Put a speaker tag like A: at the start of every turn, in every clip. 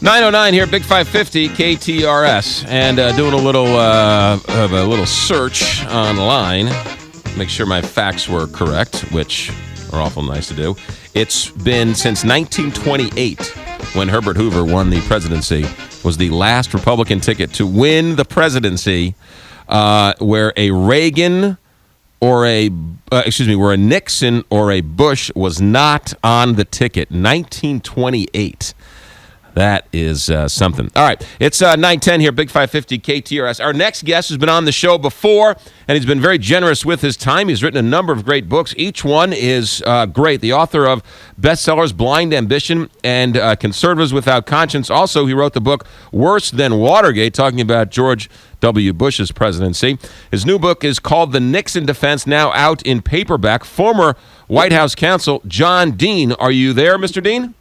A: 9:09 here, Big 550 KTRS, and doing a little search online, make sure my facts were correct, which are awful nice to do. It's been since 1928 when Herbert Hoover won the presidency, was the last Republican ticket to win the presidency, where a Reagan or where a Nixon or a Bush was not on the ticket. 1928. That is something. All right, it's 9:10 here, Big 550 KTRS. Our next guest has been on the show before, and he's been very generous with his time. He's written a number of great books. Each one is great. The author of bestsellers Blind Ambition and Conservatives Without Conscience. Also, he wrote the book Worse Than Watergate, talking about George W. Bush's presidency. His new book is called The Nixon Defense, now out in paperback. Former White House counsel John Dean. Are you there, Mr. Dean?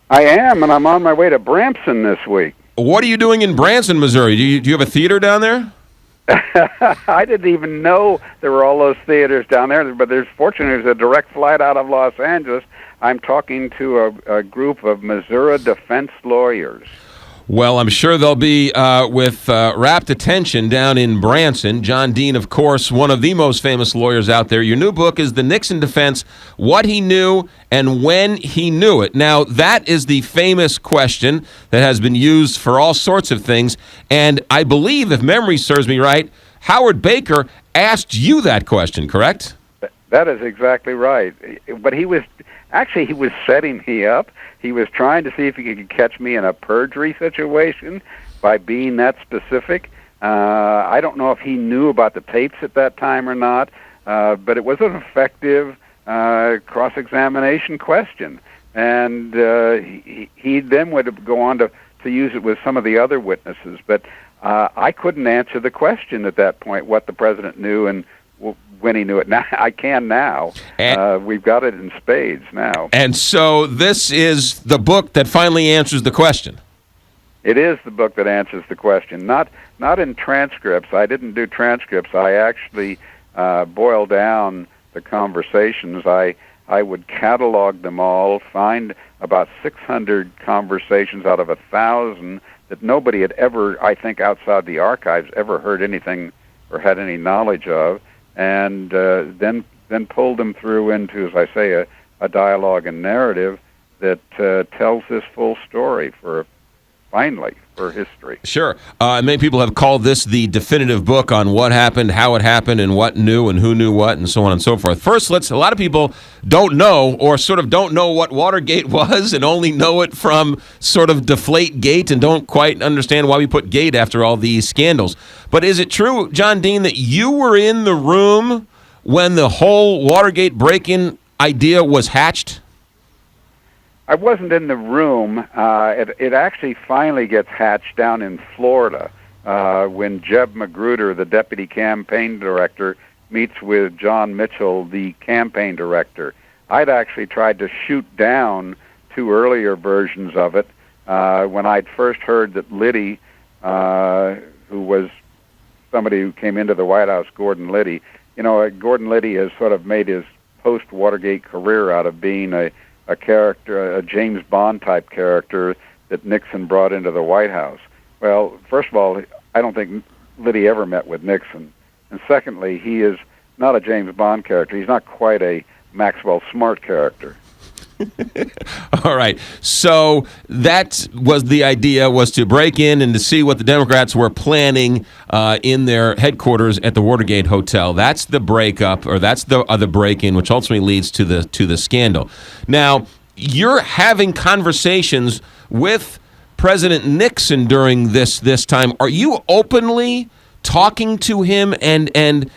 B: I am, and I'm on my way to Branson this week.
A: What are you doing in Branson, Missouri? Do you have a theater down there?
B: I didn't even know there were all those theaters down there, but fortunately there's a direct flight out of Los Angeles. I'm talking to a group of Missouri defense lawyers.
A: Well, I'm sure they'll be with rapt attention down in Branson. John Dean, of course, one of the most famous lawyers out there. Your new book is The Nixon Defense, What He Knew and When He Knew It. Now, that is the famous question that has been used for all sorts of things. And I believe, if memory serves me right, Howard Baker asked you that question, correct?
B: That is exactly right. But he was setting me up. He was trying to see if he could catch me in a perjury situation by being that specific. I don't know if he knew about the tapes at that time or not, but it was an effective cross-examination question. And he then would go on to use it with some of the other witnesses. But I couldn't answer the question at that point, what the president knew and when he knew it. Now I can now. We've got it in spades now.
A: And so this is the book that finally answers the question.
B: It is the book that answers the question. Not in transcripts. I didn't do transcripts. I actually boiled down the conversations. I would catalog them all, find about 600 conversations out of 1,000 that nobody had ever, I think, outside the archives, ever heard anything or had any knowledge of. And then pulled them through into, as I say, a dialogue and narrative that tells this full story for history.
A: Sure. Many people have called this the definitive book on what happened, how it happened, and what knew and who knew what, and so on and so forth. First, a lot of people don't know or sort of don't know what Watergate was and only know it from sort of Deflate Gate and don't quite understand why we put Gate after all these scandals. But is it true, John Dean, that you were in the room when the whole Watergate break-in idea was hatched?
B: I wasn't in the room. It actually finally gets hatched down in Florida when Jeb Magruder, the deputy campaign director, meets with John Mitchell, the campaign director. I'd actually tried to shoot down 2 earlier versions of it when I'd first heard that Liddy, who was somebody who came into the White House, Gordon Liddy. Gordon Liddy has sort of made his post-Watergate career out of being a character, a James Bond type character that Nixon brought into the White House. Well, first of all, I don't think Liddy ever met with Nixon. And secondly, he is not a James Bond character. He's not quite a Maxwell Smart character.
A: All right. So that was the idea, was to break in and to see what the Democrats were planning in their headquarters at the Watergate Hotel. That's the breakup, or that's the break-in, which ultimately leads to the scandal. Now, you're having conversations with President Nixon during this time. Are you openly talking to him, and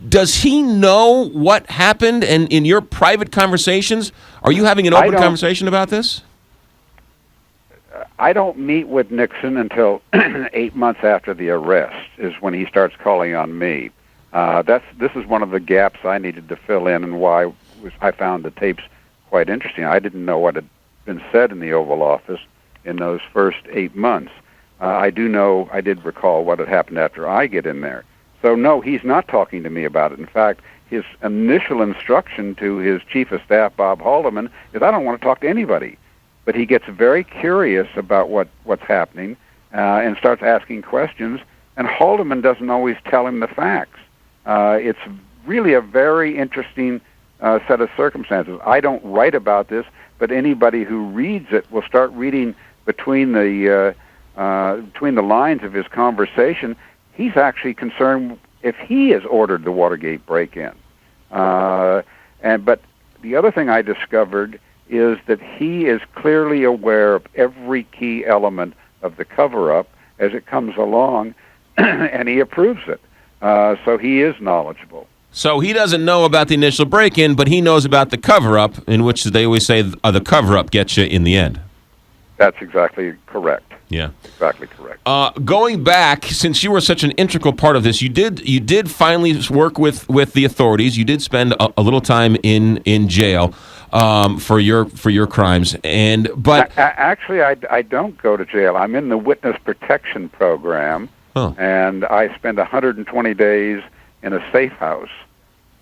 A: does he know what happened? And in your private conversations, are you having an open conversation about this?
B: I don't meet with Nixon until 8 months after the arrest is when he starts calling on me. This is one of the gaps I needed to fill in, and why I found the tapes quite interesting. I didn't know what had been said in the Oval Office in those first 8 months. I did recall what had happened after I get in there. So no, he's not talking to me about it. In fact, his initial instruction to his chief of staff, Bob Haldeman, is I don't want to talk to anybody. but he gets very curious about what's happening and starts asking questions, and Haldeman doesn't always tell him the facts. It's really a very interesting set of circumstances. I don't write about this, but anybody who reads it will start reading between the lines of his conversation. He's actually concerned if he has ordered the Watergate break-in. But the other thing I discovered is that he is clearly aware of every key element of the cover-up as it comes along, and he approves it. So he is knowledgeable.
A: So he doesn't know about the initial break-in, but he knows about the cover-up, in which they always say the cover-up gets you in the end.
B: That's exactly correct.
A: Yeah,
B: exactly correct.
A: Going back, since you were such an integral part of this, you did finally work with the authorities. You did spend a little time in jail for your crimes, but
B: actually, I don't go to jail. I'm in the witness protection program, and I spend 120 days in a safe house.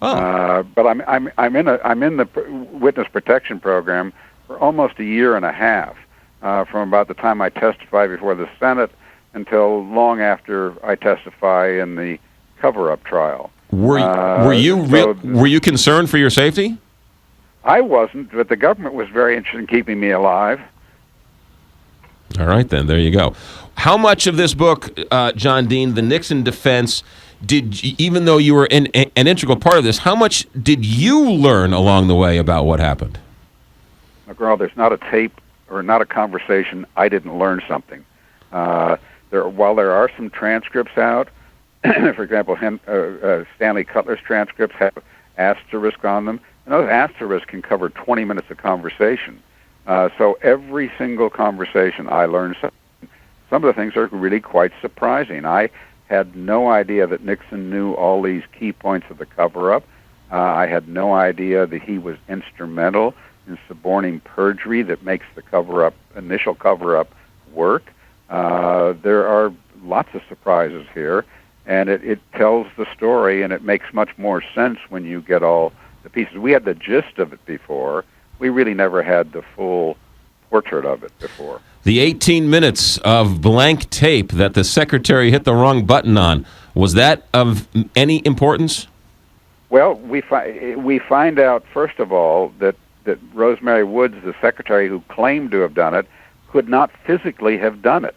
B: But I'm in the witness protection program for almost a year and a half. From about the time I testify before the Senate until long after I testify in the cover-up trial.
A: Were you concerned for your safety?
B: I wasn't, but the government was very interested in keeping me alive.
A: All right, then. There you go. How much of this book, John Dean, the Nixon defense, even though you were an integral part of this, how much did you learn along the way about what happened?
B: McGraw, there's not a tape or not a conversation I didn't learn something. While there are some transcripts out, for example, Stanley Cutler's transcripts have asterisks on them, and those asterisks can cover 20 minutes of conversation. So every single conversation I learned something. Some of the things are really quite surprising. I had no idea that Nixon knew all these key points of the cover-up. I had no idea that he was instrumental in suborning perjury that makes the initial cover-up work. There are lots of surprises here, and it tells the story, and it makes much more sense when you get all the pieces. We had the gist of it before. We really never had the full portrait of it before.
A: The 18 minutes of blank tape that the secretary hit the wrong button on, was that of any importance?
B: Well, we find out, first of all, that Rosemary Woods, the secretary who claimed to have done it, could not physically have done it.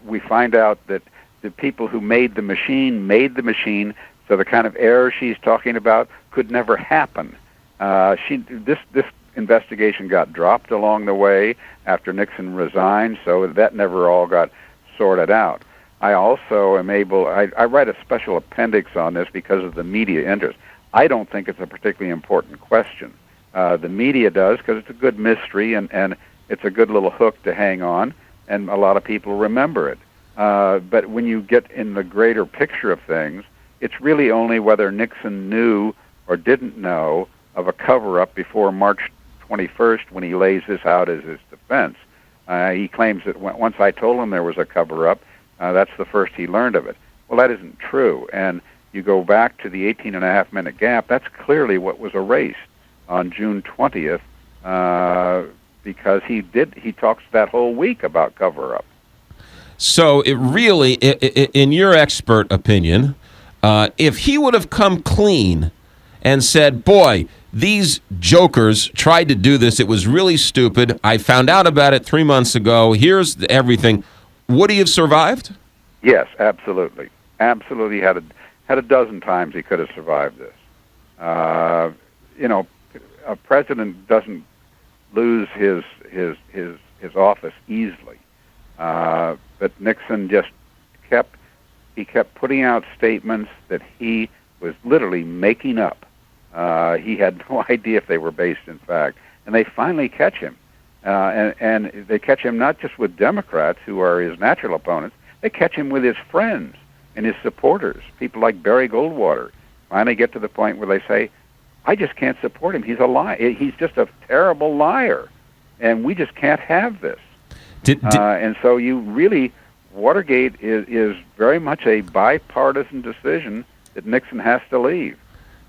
B: We find out that the people who made the machine, so the kind of error she's talking about could never happen. This investigation got dropped along the way after Nixon resigned, so that never all got sorted out. I also am I write a special appendix on this because of the media interest. I don't think it's a particularly important question. The media does, because it's a good mystery and it's a good little hook to hang on, and a lot of people remember it. But when you get in the greater picture of things, it's really only whether Nixon knew or didn't know of a cover-up before March 21st when he lays this out as his defense. He claims that once I told him there was a cover-up, that's the first he learned of it. Well, that isn't true. And you go back to the 18.5-minute gap, that's clearly what was erased on June 20th, because he talks that whole week about cover-up.
A: So it really, in your expert opinion, if he would have come clean and said, boy, these jokers tried to do this, it was really stupid, I found out about it 3 months ago, here's everything, would he have survived?
B: Yes, absolutely. Absolutely. Had a dozen times he could have survived this. A president doesn't lose his office easily. But Nixon just kept putting out statements that he was literally making up. He had no idea if they were based in fact. And they finally catch him. And they catch him not just with Democrats, who are his natural opponents, they catch him with his friends and his supporters, people like Barry Goldwater. Finally get to the point where they say, I just can't support him. He's a liar. He's just a terrible liar. And we just can't have this. And so Watergate is very much a bipartisan decision that Nixon has to leave.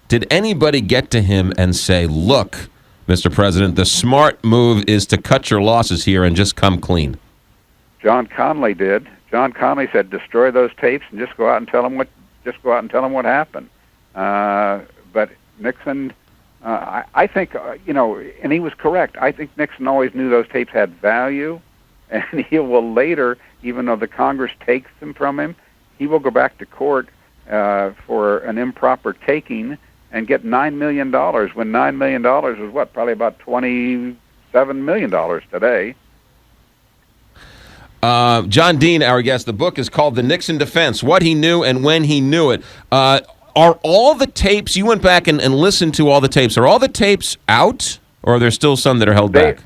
A: Did anybody get to him and say, look, Mr. President. The smart move is to cut your losses here and just come clean.
B: John Connally did. John Connally said, "Destroy those tapes and just go out and tell them what happened." But Nixon, I think, and he was correct. I think Nixon always knew those tapes had value, and he will later, even though the Congress takes them from him, he will go back to court for an improper taking and get $9 million, when $9 million is what, probably about $27 million today.
A: John Dean, our guest, the book is called The Nixon Defense, What He Knew and When He Knew It. Are all the tapes, you went back and listened to all the tapes, are all the tapes out, or are there still some that are held back?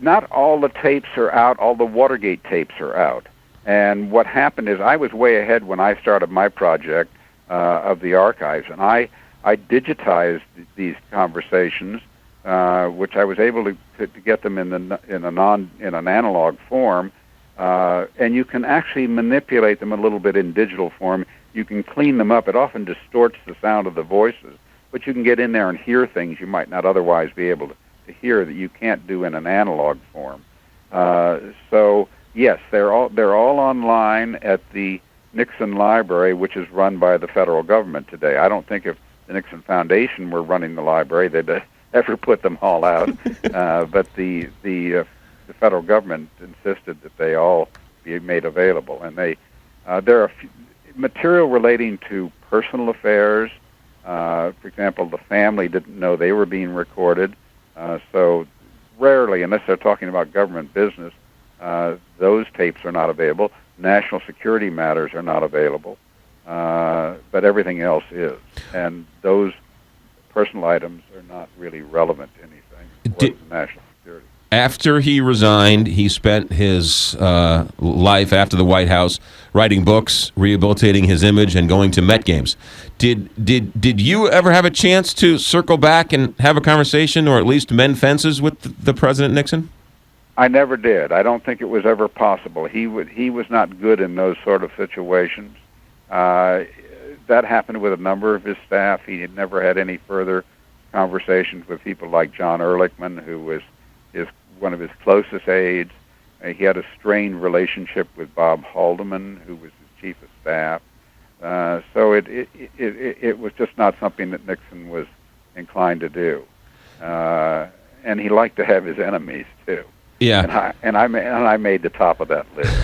B: Not all the tapes are out, all the Watergate tapes are out. And what happened is I was way ahead when I started my project of the archives, and I digitized these conversations, which I was able to get them in an analog form, and you can actually manipulate them a little bit in digital form. You can clean them up. It often distorts the sound of the voices, but you can get in there and hear things you might not otherwise be able to hear that you can't do in an analog form. So yes, they're all online at the Nixon Library, which is run by the federal government today. I don't think if the Nixon Foundation were running the library, they'd ever put them all out. But the federal government insisted that they all be made available, and there are material relating to personal affairs. For example, the family didn't know they were being recorded, so rarely, unless they're talking about government business, those tapes are not available. National security matters are not available, but everything else is. And those personal items are not really relevant to anything towards national security.
A: After he resigned, he spent his life after the White House writing books, rehabilitating his image, and going to Met games. Did you ever have a chance to circle back and have a conversation, or at least mend fences with the President Nixon?
B: I never did. I don't think it was ever possible. He was not good in those sort of situations. That happened with a number of his staff. He had never had any further conversations with people like John Ehrlichman, who was one of his closest aides. He had a strained relationship with Bob Haldeman, who was his chief of staff. So it was just not something that Nixon was inclined to do. And he liked to have his enemies too.
A: Yeah.
B: And I made the top of that list.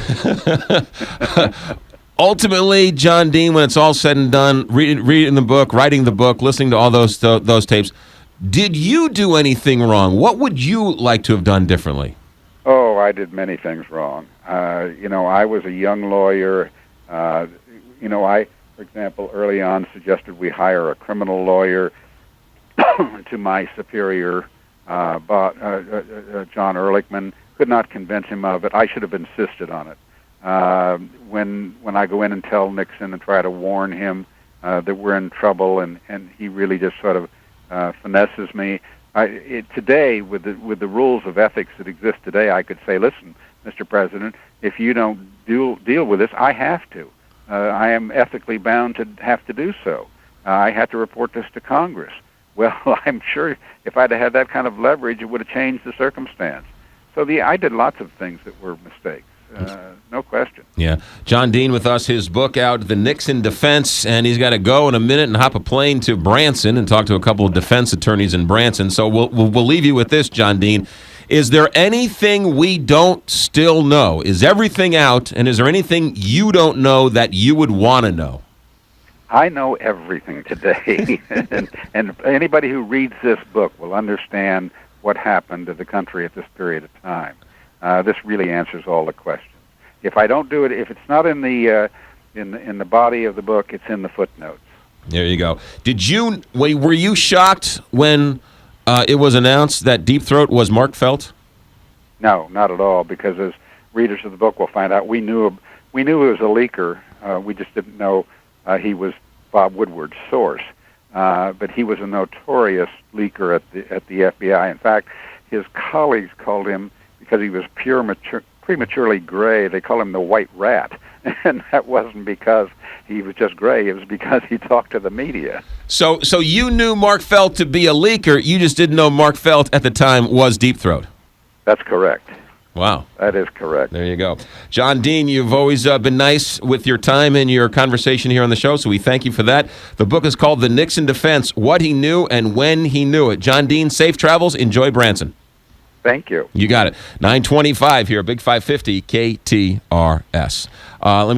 A: Ultimately, John Dean, when it's all said and done, reading the book, writing the book, listening to all those tapes, did you do anything wrong? What would you like to have done differently?
B: Oh, I did many things wrong. I was a young lawyer. I, for example, early on suggested we hire a criminal lawyer to my superior, John Ehrlichman. Could not convince him of it. I should have insisted on it. When I go in and tell Nixon and try to warn him that we're in trouble, and he really just sort of finesses me. Today, with the rules of ethics that exist today, I could say, listen, Mr. President, if you don't deal with this, I have to. I am ethically bound to have to do so. I had to report this to Congress. Well, I'm sure if I'd had that kind of leverage, it would have changed the circumstance. So I did lots of things that were mistakes. No question.
A: Yeah. John Dean with us, his book out, The Nixon Defense, and he's got to go in a minute and hop a plane to Branson and talk to a couple of defense attorneys in Branson. So we'll leave you with this, John Dean. Is there anything we don't still know? Is everything out, and is there anything you don't know that you would want to know?
B: I know everything today, and anybody who reads this book will understand what happened to the country at this period of time. This really answers all the questions. If I don't do it, if it's not in the body of the book, it's in the footnotes.
A: There you go. Were you shocked when it was announced that Deep Throat was Mark Felt?
B: No, not at all. Because as readers of the book will find out, we knew he was a leaker. We just didn't know he was Bob Woodward's source. But he was a notorious leaker at the FBI. In fact, his colleagues called him, because he was prematurely gray, they call him the White Rat. And that wasn't because he was just gray. It was because he talked to the media.
A: So you knew Mark Felt to be a leaker. You just didn't know Mark Felt at the time was Deep Throat.
B: That's correct.
A: Wow.
B: That is correct.
A: There you go. John Dean, you've always been nice with your time and your conversation here on the show, so we thank you for that. The book is called The Nixon Defense, What He Knew and When He Knew It. John Dean, safe travels. Enjoy Branson.
B: Thank you.
A: You got it. 9:25 here, Big 550 KTRS. Let me